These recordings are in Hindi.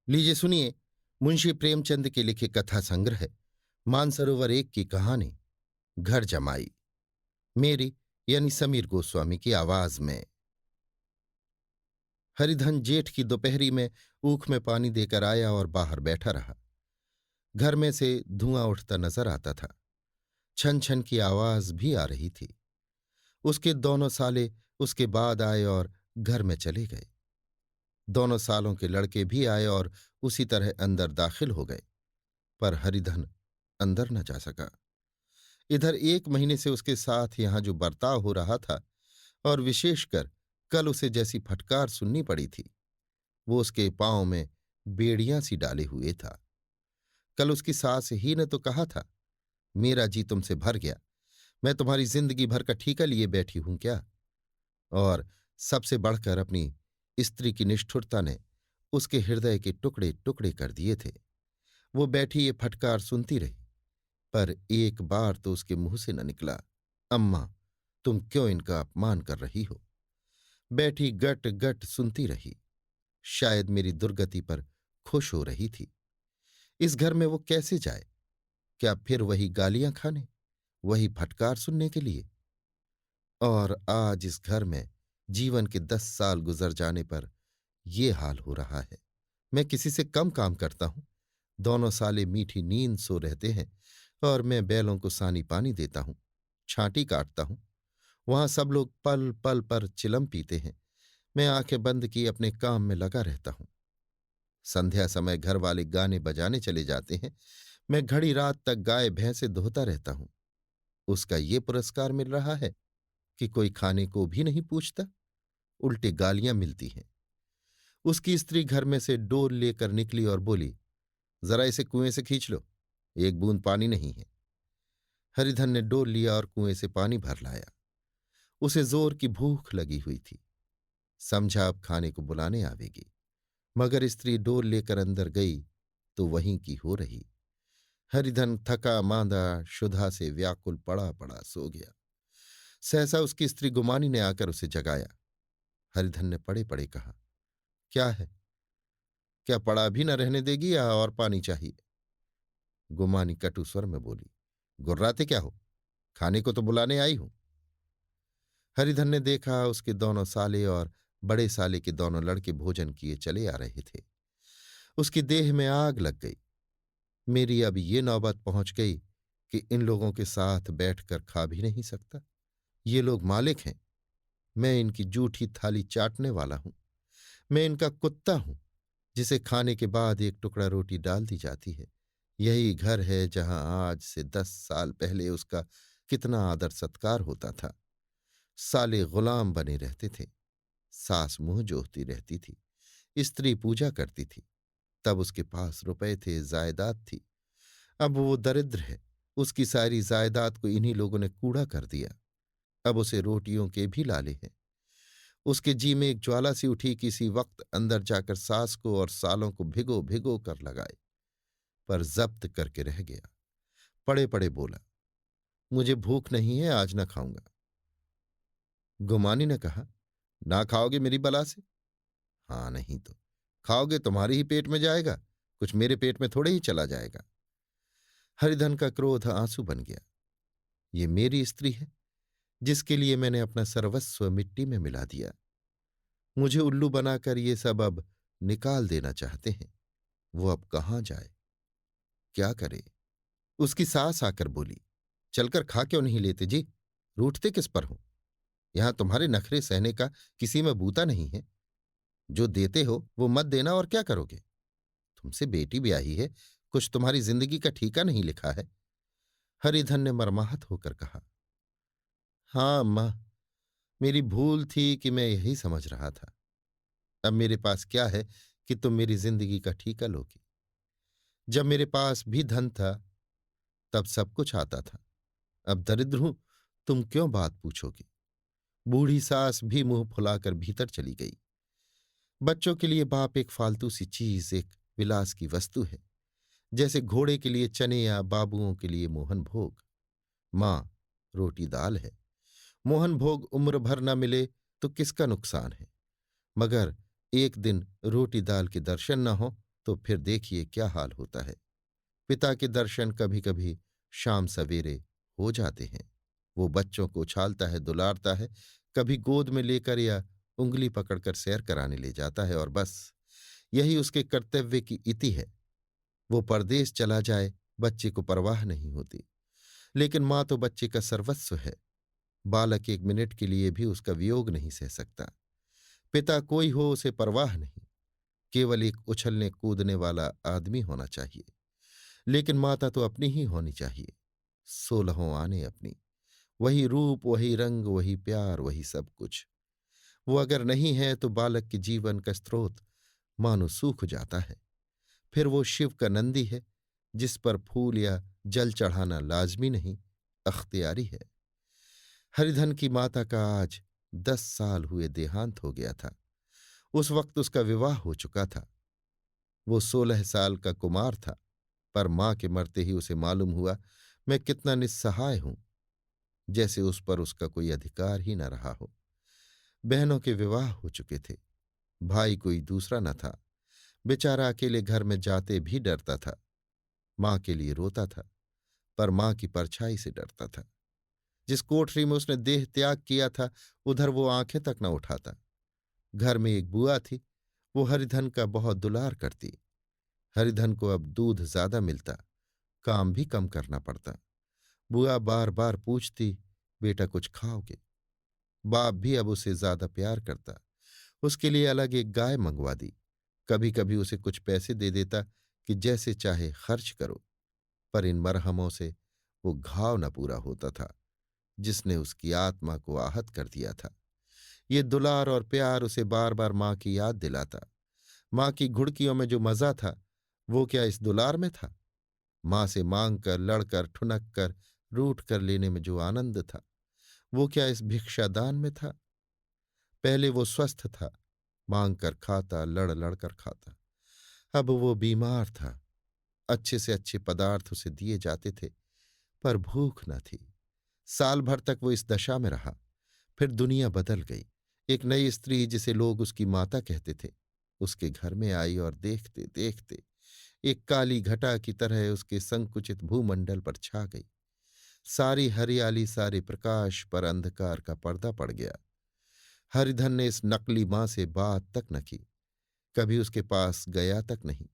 लीजिए सुनिए। मुंशी प्रेमचंद के लिखे कथा संग्रह मानसरोवर एक की कहानी घर जमाई, मेरी यानी समीर गोस्वामी की आवाज में। हरिधन जेठ की दोपहरी में ऊख में पानी देकर आया और बाहर बैठा रहा। घर में से धुआं उठता नजर आता था। छन छन की आवाज भी आ रही थी। उसके दोनों साले उसके बाद आए और घर में चले गए। दोनों सालों के लड़के भी आए और उसी तरह अंदर दाखिल हो गए, पर हरिधन अंदर न जा सका। इधर एक महीने से उसके साथ यहां जो बर्ताव हो रहा था, और विशेषकर कल उसे जैसी फटकार सुननी पड़ी थी, वो उसके पांव में बेड़ियां सी डाले हुए था। कल उसकी सास ही ने तो कहा था, मेरा जी तुमसे भर गया, मैं तुम्हारी जिंदगी भर का ठीका लिए बैठी हूं क्या। और सबसे बढ़कर अपनी स्त्री की निष्ठुरता ने उसके हृदय के टुकड़े टुकड़े कर दिए थे। वो बैठी ये फटकार सुनती रही, पर एक बार तो उसके मुंह से न निकला, अम्मा तुम क्यों इनका अपमान कर रही हो। बैठी गट गट सुनती रही। शायद मेरी दुर्गति पर खुश हो रही थी। इस घर में वो कैसे जाए? क्या फिर वही गालियां खाने, वही फटकार सुनने के लिए? और आज इस घर में जीवन के 10 साल गुजर जाने पर यह हाल हो रहा है। मैं किसी से कम काम करता हूं। दोनों साले मीठी नींद सो रहते हैं और मैं बैलों को सानी पानी देता हूं, छांटी काटता हूं। वहां सब लोग पल पल पर चिलम पीते हैं। मैं आंखें बंद किए अपने काम में लगा रहता हूं। संध्या समय घर वाले गाने बजाने चले जाते हैं। मैं घड़ी रात तक गाय भैंसे धोता रहता हूं। उसका ये पुरस्कार मिल रहा है कि कोई खाने को भी नहीं पूछता, उल्टे गालियां मिलती हैं। उसकी स्त्री घर में से डोल लेकर निकली और बोली, जरा इसे कुएं से खींच लो, एक बूंद पानी नहीं है। हरिधन ने डोल लिया और कुएं से पानी भर लाया। उसे जोर की भूख लगी हुई थी। समझा अब खाने को बुलाने आवेगी, मगर स्त्री डोल लेकर अंदर गई तो वहीं की हो रही। हरिधन थका मांदा क्षुधा से व्याकुल पड़ा पड़ा सो गया। सहसा उसकी स्त्री गुमानी ने आकर उसे जगाया। हरिधन ने पड़े पड़े कहा, क्या है? क्या पड़ा भी न रहने देगी या और पानी चाहिए? गुमानी कटु स्वर में बोली, गुर्राते क्या हो, खाने को तो बुलाने आई हूं। हरिधन ने देखा उसके दोनों साले और बड़े साले के दोनों लड़के भोजन किए चले आ रहे थे। उसकी देह में आग लग गई। मेरी अब ये नौबत पहुंच गई कि इन लोगों के साथ बैठकर खा भी नहीं सकता। ये लोग मालिक हैं, मैं इनकी जूठी थाली चाटने वाला हूं। मैं इनका कुत्ता हूं, जिसे खाने के बाद एक टुकड़ा रोटी डाल दी जाती है। यही घर है जहां आज से 10 साल पहले उसका कितना आदर सत्कार होता था। साले गुलाम बने रहते थे। सास मुंह जोहती रहती थी। स्त्री पूजा करती थी। तब उसके पास रुपए थे, जायदाद थी। अब वो दरिद्र है। उसकी सारी जायदाद को इन्हीं लोगों ने कूड़ा कर दिया। अब उसे रोटियों के भी लाले हैं। उसके जी में एक ज्वाला सी उठी, किसी वक्त अंदर जाकर सास को और सालों को भिगो भिगो कर लगाए, पर जब्त करके रह गया। पड़े पड़े बोला, मुझे भूख नहीं है, आज न खाऊंगा। गुमानी ने कहा, ना खाओगे मेरी बला से? हाँ नहीं तो खाओगे तुम्हारे ही पेट में जाएगा, कुछ मेरे पेट में थोड़े ही चला जाएगा। हरिधन का क्रोध आंसू बन गया। ये मेरी स्त्री है, जिसके लिए मैंने अपना सर्वस्व मिट्टी में मिला दिया। मुझे उल्लू बनाकर ये सब अब निकाल देना चाहते हैं। वो अब कहाँ जाए, क्या करे? उसकी सास आकर बोली, चलकर खा क्यों नहीं लेते जी? रूठते किस पर हो? यहां तुम्हारे नखरे सहने का किसी में बूता नहीं है। जो देते हो वो मत देना, और क्या करोगे? तुमसे बेटी ब्याही है, कुछ तुम्हारी जिंदगी का ठीका नहीं लिखा है। हरिधन ने मर्माहत होकर कहा, हाँ अम्मा, मेरी भूल थी कि मैं यही समझ रहा था। अब मेरे पास क्या है कि तुम मेरी जिंदगी का ठीका लोगी? जब मेरे पास भी धन था तब सब कुछ आता था। अब दरिद्र हूं, तुम क्यों बात पूछोगी? बूढ़ी सास भी मुंह फुलाकर भीतर चली गई। बच्चों के लिए बाप एक फालतू सी चीज, एक विलास की वस्तु है, जैसे घोड़े के लिए चने या बाबुओं के लिए मोहन भोग। मां रोटी दाल है। मोहन भोग उम्र भर न मिले तो किसका नुकसान है, मगर एक दिन रोटी दाल के दर्शन न हो तो फिर देखिए क्या हाल होता है। पिता के दर्शन कभी कभी शाम सवेरे हो जाते हैं। वो बच्चों को उछालता है, दुलारता है, कभी गोद में लेकर या उंगली पकड़कर सैर कराने ले जाता है, और बस यही उसके कर्तव्य की इति है। वो परदेश चला जाए, बच्चे को परवाह नहीं होती, लेकिन माँ तो बच्चे का सर्वस्व है। बालक एक मिनट के लिए भी उसका वियोग नहीं सह सकता। पिता कोई हो उसे परवाह नहीं, केवल एक उछलने कूदने वाला आदमी होना चाहिए। लेकिन माता तो अपनी ही होनी चाहिए, 16 आने अपनी। वही रूप, वही रंग, वही प्यार, वही सब कुछ। वो अगर नहीं है तो बालक के जीवन का स्रोत मानो सूख जाता है। फिर वो शिव का नंदी है, जिस पर फूल या जल चढ़ाना लाजमी नहीं, अख्तियारी है। हरिधन की माता का आज 10 साल हुए देहांत हो गया था। उस वक्त उसका विवाह हो चुका था। वो 16 साल का कुमार था, पर मां के मरते ही उसे मालूम हुआ मैं कितना निस्सहाय हूं, जैसे उस पर उसका कोई अधिकार ही न रहा हो। बहनों के विवाह हो चुके थे, भाई कोई दूसरा न था। बेचारा अकेले घर में जाते भी डरता था। मां के लिए रोता था, पर मां की परछाई से डरता था। जिस कोठरी में उसने देह त्याग किया था, उधर वो आंखें तक न उठाता। घर में एक बुआ थी, वो हरिधन का बहुत दुलार करती। हरिधन को अब दूध ज्यादा मिलता, काम भी कम करना पड़ता। बुआ बार बार पूछती, बेटा कुछ खाओगे? बाप भी अब उसे ज्यादा प्यार करता, उसके लिए अलग एक गाय मंगवा दी। कभी कभी उसे कुछ पैसे दे देता कि जैसे चाहे खर्च करो, पर इन मरहमों से वो घाव न पूरा होता था जिसने उसकी आत्मा को आहत कर दिया था। ये दुलार और प्यार उसे बार बार मां की याद दिलाता। मां की घुड़कियों में जो मजा था, वो क्या इस दुलार में था? मां से मांग कर, लड़कर, ठुनक कर, रूठ कर लेने में जो आनंद था, वो क्या इस भिक्षादान में था? पहले वो स्वस्थ था, मांग कर खाता, लड़ लड़ कर खाता। अब वो बीमार था। अच्छे से अच्छे पदार्थ उसे दिए जाते थे, पर भूख न थी। साल भर तक वो इस दशा में रहा। फिर दुनिया बदल गई। एक नई स्त्री, जिसे लोग उसकी माता कहते थे, उसके घर में आई और देखते देखते एक काली घटा की तरह उसके संकुचित भूमंडल पर छा गई। सारी हरियाली, सारे प्रकाश पर अंधकार का पर्दा पड़ गया। हरिधन ने इस नकली मां से बात तक न की, कभी उसके पास गया तक नहीं।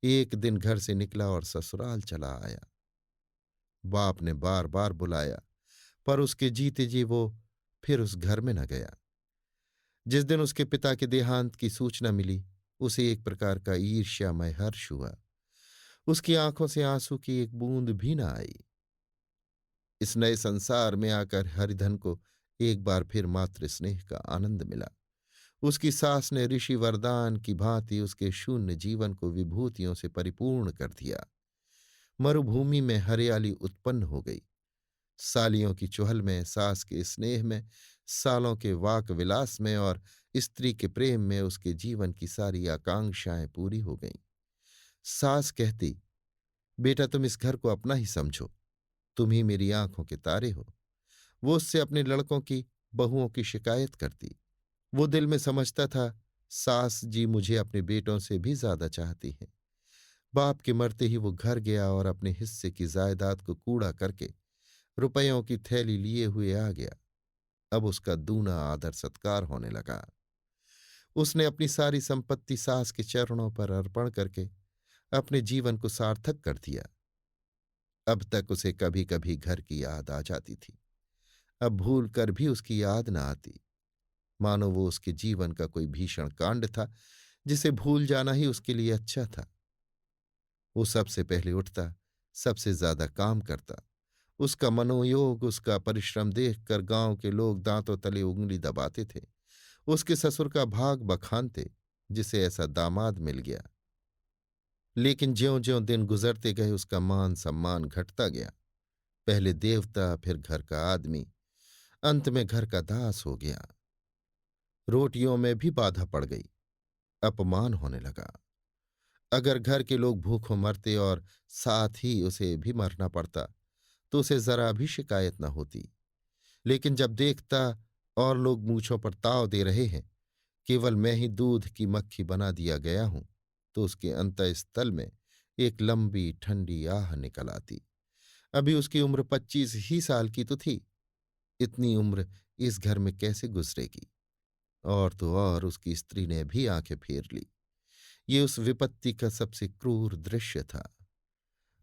एक दिन घर से निकला और ससुराल चला आया। बाप ने बार बार बुलाया, पर उसके जीते जी वो फिर उस घर में न गया। जिस दिन उसके पिता के देहांत की सूचना मिली, उसे एक प्रकार का ईर्ष्यामय हर्ष हुआ। उसकी आंखों से आंसू की एक बूंद भी न आई। इस नए संसार में आकर हरिधन को एक बार फिर मातृ स्नेह का आनंद मिला। उसकी सास ने ऋषि वरदान की भांति उसके शून्य जीवन को विभूतियों से परिपूर्ण कर दिया। मरुभूमि में हरियाली उत्पन्न हो गई। सालियों की चुहल में, सास के स्नेह में, सालों के वाक विलास में और स्त्री के प्रेम में उसके जीवन की सारी आकांक्षाएं पूरी हो गईं। सास कहती, बेटा तुम इस घर को अपना ही समझो, तुम ही मेरी आंखों के तारे हो। वो उससे अपने लड़कों की, बहुओं की शिकायत करती। वो दिल में समझता था, सास जी मुझे अपने बेटों से भी ज्यादा चाहती हैं। बाप के मरते ही वो घर गया और अपने हिस्से की जायदाद को कूड़ा करके रुपयों की थैली लिए हुए आ गया। अब उसका दूना आदर सत्कार होने लगा। उसने अपनी सारी संपत्ति सास के चरणों पर अर्पण करके अपने जीवन को सार्थक कर दिया। अब तक उसे कभी कभी घर की याद आ जाती थी, अब भूल कर भी उसकी याद न आती, मानो वो उसके जीवन का कोई भीषण कांड था जिसे भूल जाना ही उसके लिए अच्छा था। वो सबसे पहले उठता, सबसे ज्यादा काम करता। उसका मनोयोग, उसका परिश्रम देखकर गांव के लोग दांतों तले उंगली दबाते थे। उसके ससुर का भाग बखानते, जिसे ऐसा दामाद मिल गया। लेकिन ज्यों ज्यों दिन गुजरते गए उसका मान सम्मान घटता गया। पहले देवता, फिर घर का आदमी, अंत में घर का दास हो गया। रोटियों में भी बाधा पड़ गई, अपमान होने लगा। अगर घर के लोग भूखों मरते और साथ ही उसे भी मरना पड़ता तो उसे जरा भी शिकायत न होती। लेकिन जब देखता और लोग मूछों पर ताव दे रहे हैं, केवल मैं ही दूध की मक्खी बना दिया गया हूं, तो उसके अंतःस्थल में एक लंबी ठंडी आह निकल आती। अभी उसकी उम्र 25 ही साल की तो थी। इतनी उम्र इस घर में कैसे गुजरेगी? और तो और उसकी स्त्री ने भी आंखें फेर ली। ये उस विपत्ति का सबसे क्रूर दृश्य था।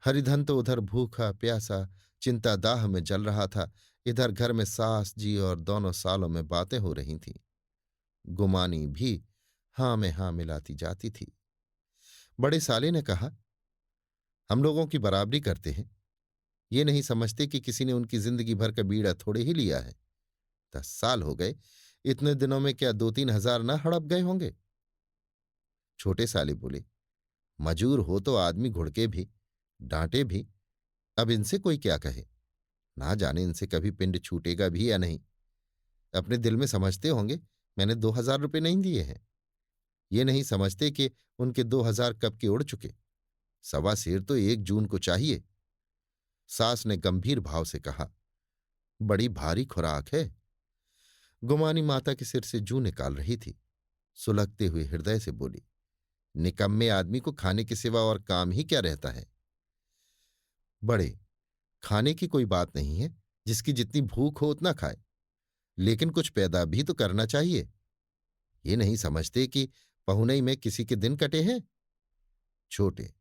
हरिधन तो उधर भूखा प्यासा चिंता दाह में जल रहा था। इधर घर में सास जी और दोनों सालों में बातें हो रही थीं। गुमानी भी हां में हां मिलाती जाती थी। बड़े साले ने कहा, हम लोगों की बराबरी करते हैं। ये नहीं समझते कि किसी ने उनकी जिंदगी भर का बीड़ा थोड़े ही लिया है। 10 साल हो गए, इतने दिनों में क्या 2-3 हजार ना हड़प गए होंगे? छोटे साले बोले, मजूर हो तो आदमी घुड़के भी, डांटे भी। अब इनसे कोई क्या कहे? ना जाने इनसे कभी पिंड छूटेगा भी या नहीं। अपने दिल में समझते होंगे मैंने 2,000 रुपये नहीं दिए हैं। ये नहीं समझते कि उनके 2,000 कब के उड़ चुके। सवा सेर तो 1 जून को चाहिए। सास ने गंभीर भाव से कहा, बड़ी भारी खुराक है। गुमानी माता के सिर से जूं निकाल रही थी। सुलगते हुए हृदय से बोली, निकम्मे आदमी को खाने के सिवा और काम ही क्या रहता है? बड़े, खाने की कोई बात नहीं है। जिसकी जितनी भूख हो उतना खाए, लेकिन कुछ पैदा भी तो करना चाहिए। ये नहीं समझते कि पहुनई में किसी के दिन कटे हैं? छोटे,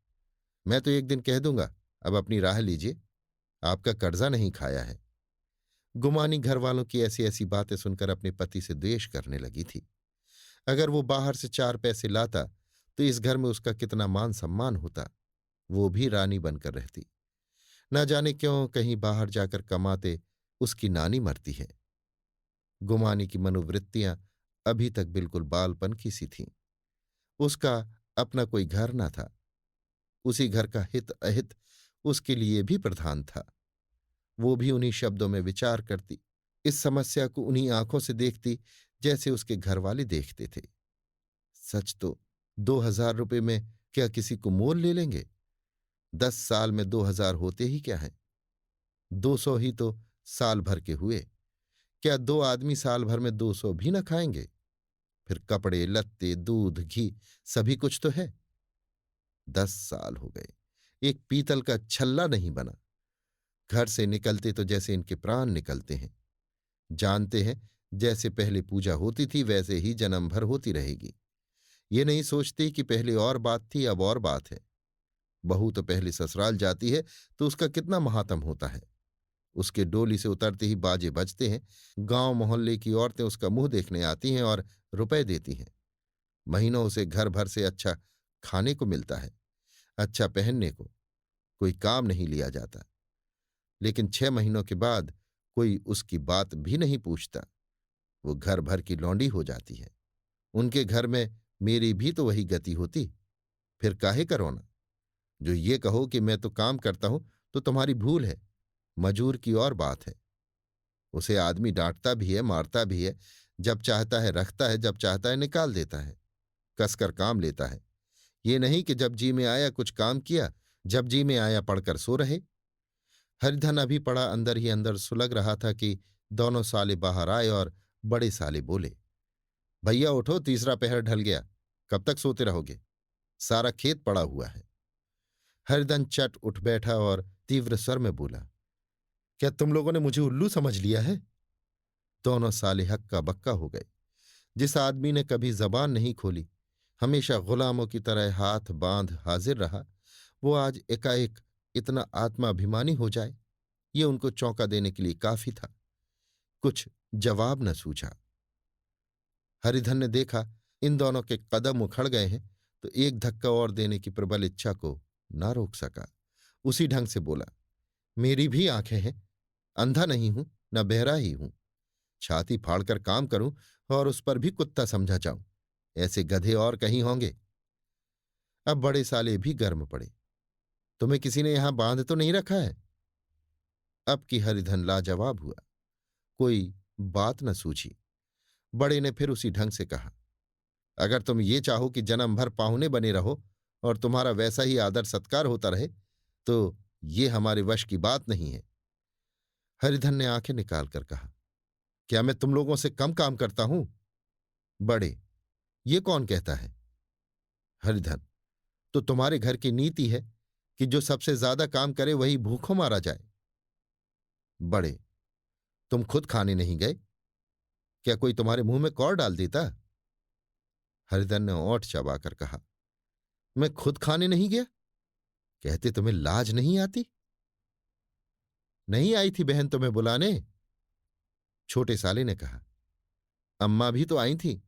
मैं तो एक दिन कह दूंगा, अब अपनी राह लीजिए। आपका कर्जा नहीं खाया है। गुमानी घर वालों की ऐसी ऐसी बातें सुनकर अपने पति से द्वेष करने लगी थी। अगर वो बाहर से 4 पैसे लाता तो इस घर में उसका कितना मान सम्मान होता। वो भी रानी बनकर रहती। न जाने क्यों कहीं बाहर जाकर कमाते उसकी नानी मरती है। गुमानी की मनोवृत्तियां अभी तक बिल्कुल बालपन की सी थीं। उसका अपना कोई घर न था। उसी घर का हित अहित उसके लिए भी प्रधान था। वो भी उन्हीं शब्दों में विचार करती, इस समस्या को उन्हीं आंखों से देखती जैसे उसके घर वाले देखते थे। सच तो 2,000 रुपये में क्या किसी को मोल ले लेंगे? 10 साल में 2,000 होते ही क्या है? 200 ही तो साल भर के हुए। क्या 2 आदमी साल भर में 200 भी न खाएंगे? फिर कपड़े लत्ते दूध घी सभी कुछ तो है। 10 साल हो गए, एक पीतल का छल्ला नहीं बना। घर से निकलते तो जैसे इनके प्राण निकलते हैं। जानते हैं जैसे पहले पूजा होती थी वैसे ही जन्म भर होती रहेगी। ये नहीं सोचते कि पहले और बात थी, अब और बात है। बहू तो पहले ससुराल जाती है तो उसका कितना महात्म होता है। उसके डोली से उतरते ही बाजे बजते हैं। गांव मोहल्ले की औरतें उसका मुंह देखने आती हैं और रुपए देती हैं। महीनों उसे घर भर से अच्छा खाने को मिलता है, अच्छा पहनने को। कोई काम नहीं लिया जाता। लेकिन 6 महीनों के बाद कोई उसकी बात भी नहीं पूछता। वो घर भर की लौंडी हो जाती है। उनके घर में मेरी भी तो वही गति होती। फिर काहे करो ना? जो ये कहो कि मैं तो काम करता हूं तो तुम्हारी भूल है। मजूर की और बात है। उसे आदमी डांटता भी है, मारता भी है। जब चाहता है रखता है, जब चाहता है निकाल देता है। कसकर काम लेता है। ये नहीं कि जब जी में आया कुछ काम किया, जब जी में आया पढ़कर सो रहे। हरिधन अभी पड़ा अंदर ही अंदर सुलग रहा था कि दोनों साले बाहर आए और बड़े साले बोले, भैया उठो, तीसरा पहर ढल गया। कब तक सोते रहोगे? सारा खेत पड़ा हुआ है। हरिधन चट उठ बैठा और तीव्र स्वर में बोला, क्या तुम लोगों ने मुझे उल्लू समझ लिया है? दोनों साले हक्का बक्का हो गए। जिस आदमी ने कभी जबान नहीं खोली, हमेशा गुलामों की तरह हाथ बांध हाजिर रहा, वो आज एकाएक इतना आत्माभिमानी हो जाए, ये उनको चौंका देने के लिए काफी था। कुछ जवाब न सूझा। हरिधन ने देखा इन दोनों के कदम उखड़ गए हैं तो एक धक्का और देने की प्रबल इच्छा को ना रोक सका। उसी ढंग से बोला, मेरी भी आंखें हैं, अंधा नहीं हूं, न बहरा ही हूं। छाती फाड़कर काम करूं और उस पर भी कुत्ता समझा जाऊं, ऐसे गधे और कहीं होंगे। अब बड़े साले भी गर्म पड़े, तुम्हें किसी ने यहां बांध तो नहीं रखा है? अब की हरिधन लाजवाब हुआ। कोई बात न सूझी। बड़े ने फिर उसी ढंग से कहा, अगर तुम ये चाहो कि जन्म भर पाहुने बने रहो और तुम्हारा वैसा ही आदर सत्कार होता रहे तो ये हमारे वश की बात नहीं है। हरिधन ने आंखें निकालकर कहा, क्या मैं तुम लोगों से कम काम करता हूं? बड़े, ये कौन कहता है? हरिधन, तो तुम्हारे घर की नीति है कि जो सबसे ज्यादा काम करे वही भूखों मारा जाए। बड़े, तुम खुद खाने नहीं गए? क्या कोई तुम्हारे मुंह में कौर डाल देता? हरिधन ने ओंठ चबाकर कहा। मैं खुद खाने नहीं गया? कहते तुम्हें लाज नहीं आती? नहीं आई थी बहन तुम्हें बुलाने? छोटे साले ने कहा। अम्मा भी तो आई थी,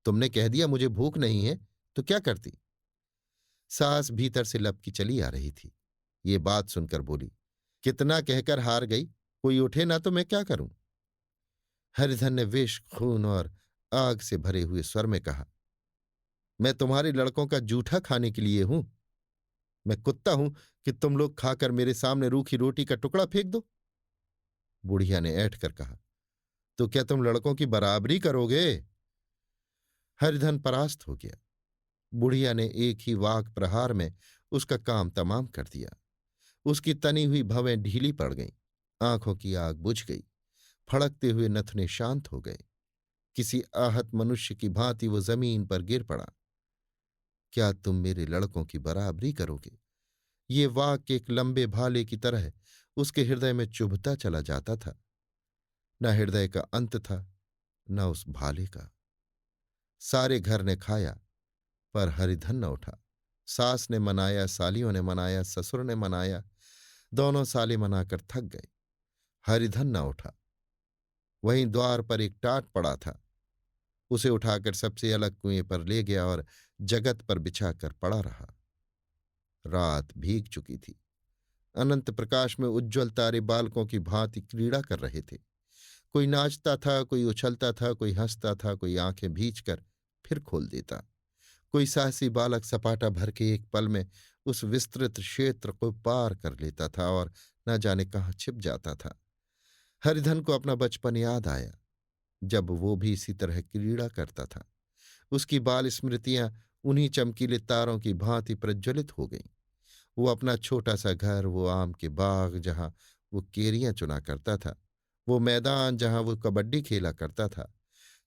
तुमने कह दिया मुझे भूख नहीं है, तो क्या करती? सास भीतर से लपकी चली आ रही थी। ये बात सुनकर बोली, कितना कहकर हार गई, कोई उठे ना तो मैं क्या करूं? हरिधन ने विष, खून और आग से भरे हुए स्वर में कहा, मैं तुम्हारे लड़कों का जूठा खाने के लिए हूं? मैं कुत्ता हूं कि तुम लोग खाकर मेरे सामने रूखी रोटी का टुकड़ा फेंक दो? बुढ़िया ने ऐठ कर कहा, तो क्या तुम लड़कों की बराबरी करोगे? हरिधन परास्त हो गया। बुढ़िया ने एक ही वाक प्रहार में उसका काम तमाम कर दिया। उसकी तनी हुई भवें ढीली पड़ गईं, आंखों की आग बुझ गई, फड़कते हुए नथने शांत हो गए। किसी आहत मनुष्य की भांति वो जमीन पर गिर पड़ा। क्या तुम मेरे लड़कों की बराबरी करोगे? ये वाक्य एक लंबे भाले की तरह उसके हृदय में चुभता चला जाता था। न हृदय का अंत था, न उस भाले का। सारे घर ने खाया, पर हरिधन न उठा। सास ने मनाया, सालियों ने मनाया, ससुर ने मनाया, दोनों साले मनाकर थक गए। हरिधन न उठा। वहीं द्वार पर एक टाट पड़ा था, उसे उठाकर सबसे अलग कुएं पर ले गया और जगत पर बिछाकर पड़ा रहा। रात भीग चुकी थी। अनंत प्रकाश में उज्ज्वल तारे बालकों की भांति क्रीड़ा कर रहे थे। कोई नाचता था, कोई उछलता था, कोई हंसता था, कोई आंखें भींचकर फिर खोल देता। कोई साहसी बालक सपाटा भर के एक पल में उस विस्तृत क्षेत्र को पार कर लेता था और न जाने कहाँ छिप जाता था। हरिधन को अपना बचपन याद आया, जब वो भी इसी तरह क्रीड़ा करता था। उसकी बाल स्मृतियां उन्हीं चमकीले तारों की भांति प्रज्वलित हो गईं। वो अपना छोटा सा घर, वो आम के बाग जहां वो केरियां चुना करता था, वो मैदान जहां वो कबड्डी खेला करता था,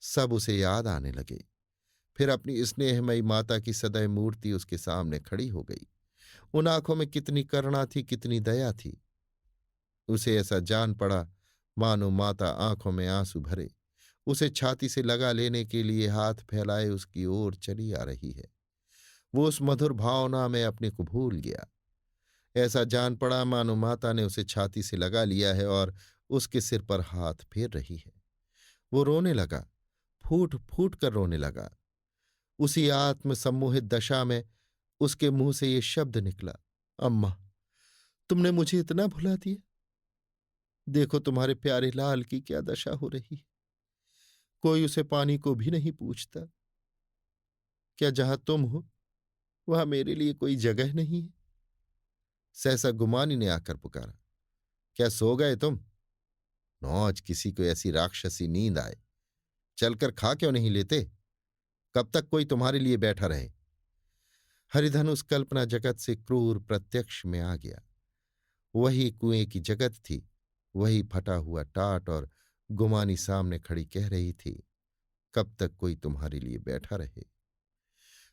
सब उसे याद आने लगे। फिर अपनी स्नेहमयी माता की सदैव मूर्ति उसके सामने खड़ी हो गई। उन आंखों में कितनी करुणा थी, कितनी दया थी। उसे ऐसा जान पड़ा मानो माता आंखों में आंसू भरे उसे छाती से लगा लेने के लिए हाथ फैलाए उसकी ओर चली आ रही है। वो उस मधुर भावना में अपने को भूल गया। ऐसा जान पड़ा मानो माता ने उसे छाती से लगा लिया है और उसके सिर पर हाथ फेर रही है। वो रोने लगा, फूट फूट कर रोने लगा। उसी आत्म सम्मोहित दशा में उसके मुंह से ये शब्द निकला, अम्मा, तुमने मुझे इतना भुला दिया। देखो तुम्हारे प्यारे लाल की क्या दशा हो रही है। कोई उसे पानी को भी नहीं पूछता। क्या जहां तुम हो वहां मेरे लिए कोई जगह नहीं है? सहसा गुमानी ने आकर पुकारा, क्या सो गए तुम? नौज किसी को ऐसी राक्षसी नींद आए। चलकर खा क्यों नहीं लेते? कब तक कोई तुम्हारे लिए बैठा रहे? हरिधन उस कल्पना जगत से क्रूर प्रत्यक्ष में आ गया। वही कुएं की जगत थी, वही फटा हुआ टाट, और गुमानी सामने खड़ी कह रही थी, कब तक कोई तुम्हारे लिए बैठा रहे?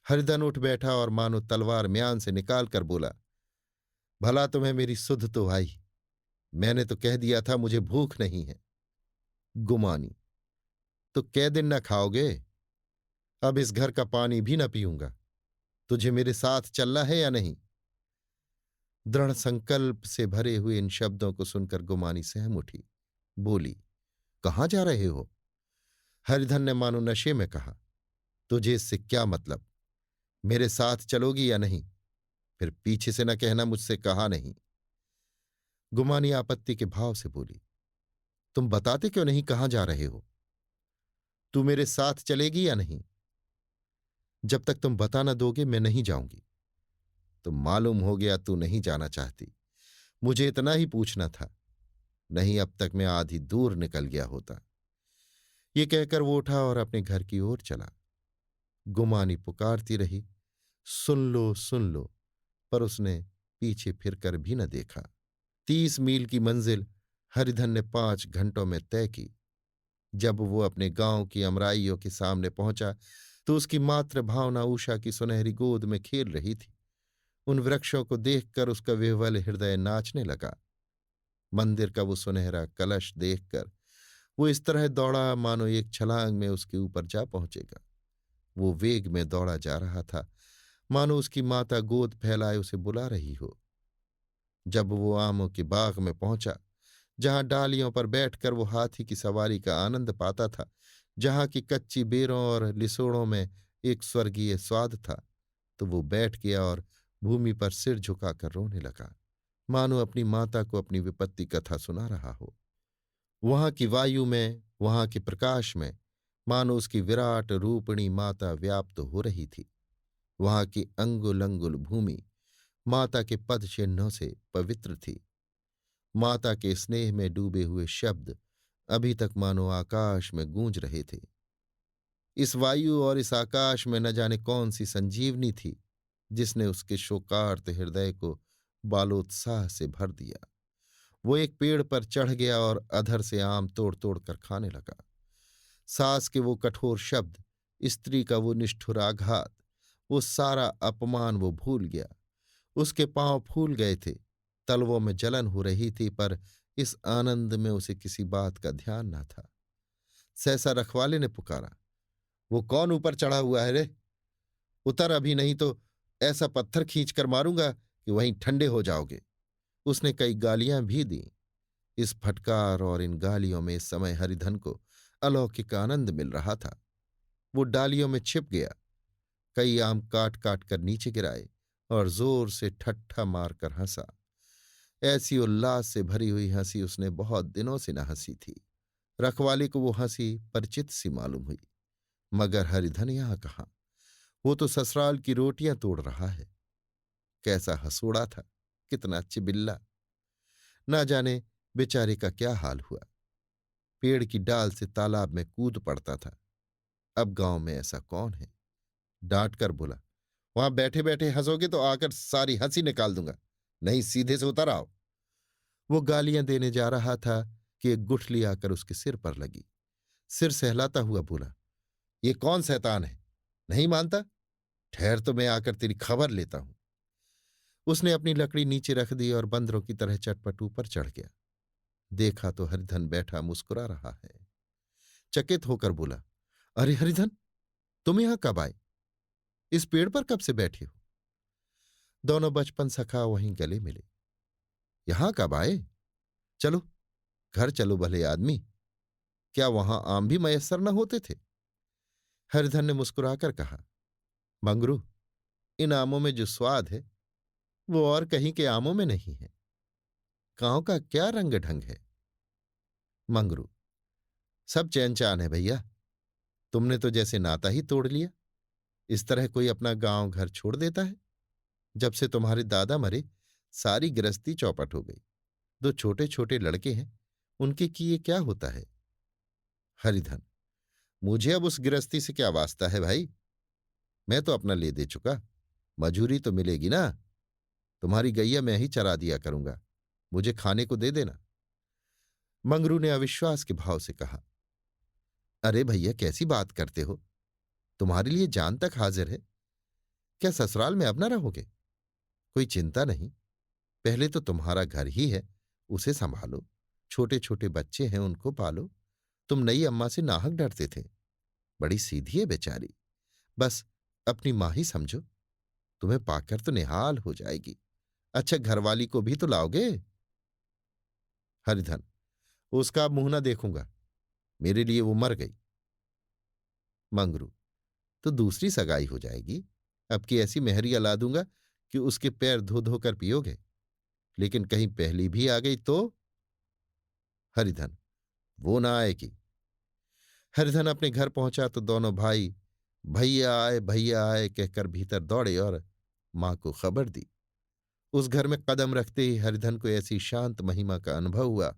हरिधन उठ बैठा और मानो तलवार म्यान से निकाल कर बोला, भला तुम्हें मेरी सुध तो आई। मैंने तो कह दिया था मुझे भूख नहीं है। गुमानी, तो कै दिन न खाओगे? अब इस घर का पानी भी न पीऊंगा। तुझे मेरे साथ चलना है या नहीं? दृढ़ संकल्प से भरे हुए इन शब्दों को सुनकर गुमानी सहम उठी। बोली, कहाँ जा रहे हो? हरिधन ने मानो नशे में कहा, तुझे इससे क्या मतलब? मेरे साथ चलोगी या नहीं? फिर पीछे से न कहना मुझसे कहा नहीं। गुमानी आपत्ति के भाव से बोली, तुम बताते क्यों नहीं कहाँ जा रहे हो? तू मेरे साथ चलेगी या नहीं? जब तक तुम बता न दोगे मैं नहीं जाऊंगी। तो मालूम हो गया तू नहीं जाना चाहती। मुझे इतना ही पूछना था, नहीं अब तक मैं आधी दूर निकल गया होता। ये कहकर वो उठा और अपने घर की ओर चला। गुमानी पुकारती रही, सुन लो, पर उसने पीछे फिरकर भी न देखा। 30 मील की मंजिल हरिधन ने 5 घंटों में तय की। जब वो अपने गांव की अमराइयों के सामने पहुंचा तो उसकी मातृ भावना उषा की सुनहरी गोद में खेल रही थी। उन वृक्षों को देखकर उसका विह्वल हृदय नाचने लगा। मंदिर का वो सुनहरा कलश देखकर वो इस तरह दौड़ा मानो एक छलांग में उसके ऊपर जा पहुंचेगा। वो वेग में दौड़ा जा रहा था, मानो उसकी माता गोद फैलाए उसे बुला रही हो। जब वो आमों के बाग में पहुंचा, जहां डालियों पर बैठकर वो हाथी की सवारी का आनंद पाता था, जहां की कच्ची बेरों और लिसोड़ों में एक स्वर्गीय स्वाद था, तो वो बैठ गया और भूमि पर सिर झुकाकर रोने लगा, मानो अपनी माता को अपनी विपत्ति कथा सुना रहा हो। वहां की वायु में, वहां के प्रकाश में मानो उसकी विराट रूपिणी माता व्याप्त हो रही थी। वहां की अंगुल अंगुल भूमि माता के पद चिन्हों से पवित्र थी। माता के स्नेह में डूबे हुए शब्द अभी तक मानो आकाश में गूंज रहे थे। इस वायु और इस आकाश में न जाने कौन सी संजीवनी थी, जिसने उसके शोकार्त हृदय को बालोत्साह से भर दिया। वो एक पेड़ पर चढ़ गया और अधर से आम तोड़ तोड़ कर खाने लगा। सास के वो कठोर शब्द, स्त्री का वो निष्ठुर आघात, वो सारा अपमान वो भूल गया। उसके पांव फूल गए थे, तलवों में जलन हो रही थी, पर इस आनंद में उसे किसी बात का ध्यान न था। सहसा रखवाले ने पुकारा, वो कौन ऊपर चढ़ा हुआ है रे? उतर अभी, नहीं तो ऐसा पत्थर खींचकर मारूंगा कि वहीं ठंडे हो जाओगे। उसने कई गालियां भी दी। इस फटकार और इन गालियों में इस समय हरिधन को अलौकिक आनंद मिल रहा था। वो डालियों में छिप गया, कई आम काट काट कर नीचे गिराए और जोर से ठट्ठा मारकर हंसा। ऐसी उल्लास से भरी हुई हंसी उसने बहुत दिनों से न हंसी थी। रखवाली को वो हंसी परिचित सी मालूम हुई। मगर हरिधन यहां कहाँ? वो तो ससुराल की रोटियां तोड़ रहा है। कैसा हंसोड़ा था, कितना चिबिल्ला! ना जाने बेचारे का क्या हाल हुआ। पेड़ की डाल से तालाब में कूद पड़ता था। अब गांव में ऐसा कौन है? डांट कर बोला, वहां बैठे बैठे हंसोगे तो आकर सारी हंसी निकाल दूंगा, नहीं सीधे से उतर आओ। वो गालियां देने जा रहा था कि एक गुठली आकर उसके सिर पर लगी। सिर सहलाता हुआ बोला, ये कौन शैतान है? नहीं मानता? ठहर तो मैं आकर तेरी खबर लेता हूं। उसने अपनी लकड़ी नीचे रख दी और बंदरों की तरह चटपट ऊपर चढ़ गया। देखा तो हरिधन बैठा मुस्कुरा रहा है। चकित होकर बोला, अरे हरिधन, तुम यहां कब आए? इस पेड़ पर कब से बैठे हो? दोनों बचपन सखा वहीं गले मिले। यहां कब आए? चलो घर चलो भले आदमी, क्या वहां आम भी मयस्सर न होते थे? हरिधन ने मुस्कुराकर कहा, मंगरू, इन आमों में जो स्वाद है वो और कहीं के आमों में नहीं है। गांव का क्या रंग ढंग है। मंगरू, सब चैन चान है भैया। तुमने तो जैसे नाता ही तोड़ लिया। इस तरह कोई अपना गांव घर छोड़ देता है? जब से तुम्हारे दादा मरे, सारी गृहस्थी चौपट हो गई। दो छोटे छोटे लड़के हैं, उनके किए क्या होता है? हरिधन, मुझे अब उस गृहस्थी से क्या वास्ता है भाई? मैं तो अपना ले दे चुका। मजूरी तो मिलेगी ना। तुम्हारी गैया मैं ही चरा दिया करूंगा, मुझे खाने को दे देना। मंगरू ने अविश्वास के भाव से कहा, अरे भैया कैसी बात करते हो? तुम्हारे लिए जान तक हाजिर है। क्या ससुराल में अब न रहोगे? कोई चिंता नहीं, पहले तो तुम्हारा घर ही है, उसे संभालो। छोटे छोटे बच्चे हैं, उनको पालो। तुम नई अम्मा से नाहक डरते थे, बड़ी सीधी है बेचारी। बस अपनी मां ही समझो, तुम्हें पाकर तो निहाल हो जाएगी। अच्छा घरवाली को भी तो लाओगे? हरिधन, उसका अब मुंह न देखूंगा, मेरे लिए वो मर गई। मंगरू, तो दूसरी सगाई हो जाएगी। अब की ऐसी मेहरिया ला दूंगा कि उसके पैर धो धो कर पियोगे। लेकिन कहीं पहली भी आ गई तो? हरिधन, वो ना आएगी। हरिधन अपने घर पहुंचा तो दोनों भाई भैया आए कहकर भीतर दौड़े और मां को खबर दी। उस घर में कदम रखते ही हरिधन को ऐसी शांत महिमा का अनुभव हुआ,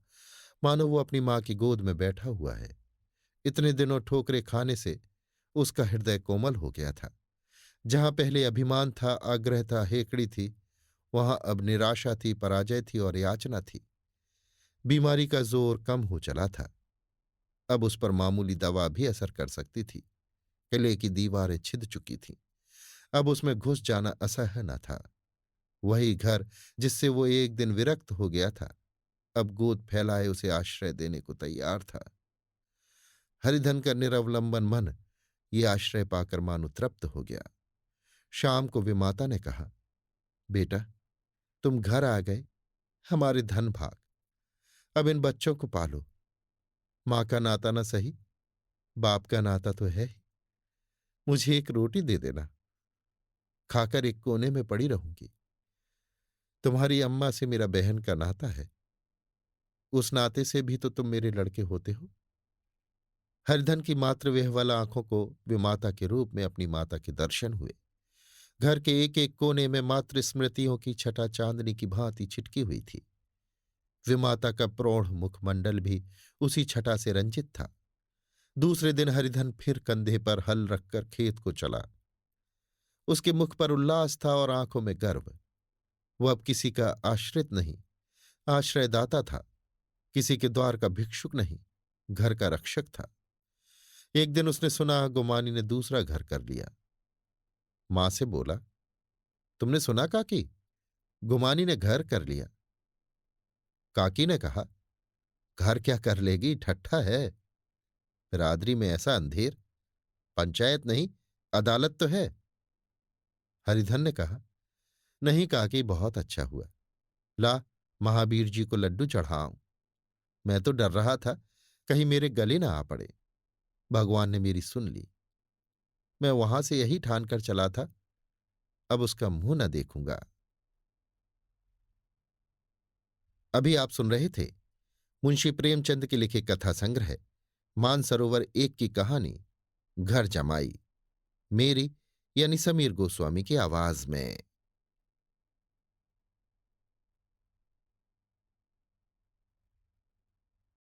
मानो वो अपनी मां की गोद में बैठा हुआ है। इतने दिनों ठोकरे खाने से उसका हृदय कोमल हो गया था। जहां पहले अभिमान था, आग्रह था, हेकड़ी थी, वहां अब निराशा थी, पराजय थी और याचना थी। बीमारी का जोर कम हो चला था। अब उस पर मामूली दवा भी असर कर सकती थी। किले की दीवारें छिद चुकी थीं। अब उसमें घुस जाना असह्य न था। वही घर जिससे वो एक दिन विरक्त हो गया था, अब गोद फैलाए उसे आश्रय देने को तैयार था। हरिधन का निरवलंबन मन ये आश्रय पाकर मानो तृप्त हो गया। शाम को विमाता ने कहा, बेटा, तुम घर आ गए, हमारे धन भाग। अब इन बच्चों को पालो। मां का नाता न सही, बाप का नाता तो है ही। मुझे एक रोटी दे देना, खाकर एक कोने में पड़ी रहूंगी। तुम्हारी अम्मा से मेरा बहन का नाता है, उस नाते से भी तो तुम मेरे लड़के होते हो। हरिधन की मातृ विह्वल आंखों को विमाता के रूप में अपनी माता के दर्शन हुए। घर के एक एक कोने में मातृ स्मृतियों की छटा चांदनी की भांति छिटकी हुई थी। विमाता का प्रौढ़ मुखमंडल भी उसी छटा से रंजित था। दूसरे दिन हरिधन फिर कंधे पर हल रखकर खेत को चला। उसके मुख पर उल्लास था और आंखों में गर्व। वह अब किसी का आश्रित नहीं, आश्रयदाता था। किसी के द्वार का भिक्षुक नहीं, घर का रक्षक था। एक दिन उसने सुना गुमानी ने दूसरा घर कर लिया। मां से बोला, तुमने सुना काकी, गुमानी ने घर कर लिया। काकी ने कहा, घर क्या कर लेगी, ठट्ठा है। बिरादरी में ऐसा अंधेर, पंचायत नहीं अदालत तो है। हरिधन ने कहा, नहीं काकी, बहुत अच्छा हुआ। ला, महावीर जी को लड्डू चढ़ाऊं। मैं तो डर रहा था कहीं मेरे गले ना आ पड़े। भगवान ने मेरी सुन ली। मैं वहां से यही ठान कर चला था, अब उसका मुंह न देखूंगा। अभी आप सुन रहे थे मुंशी प्रेमचंद के लिखे कथा संग्रह मानसरोवर एक की कहानी घर जमाई, मेरी यानी समीर गोस्वामी की आवाज में।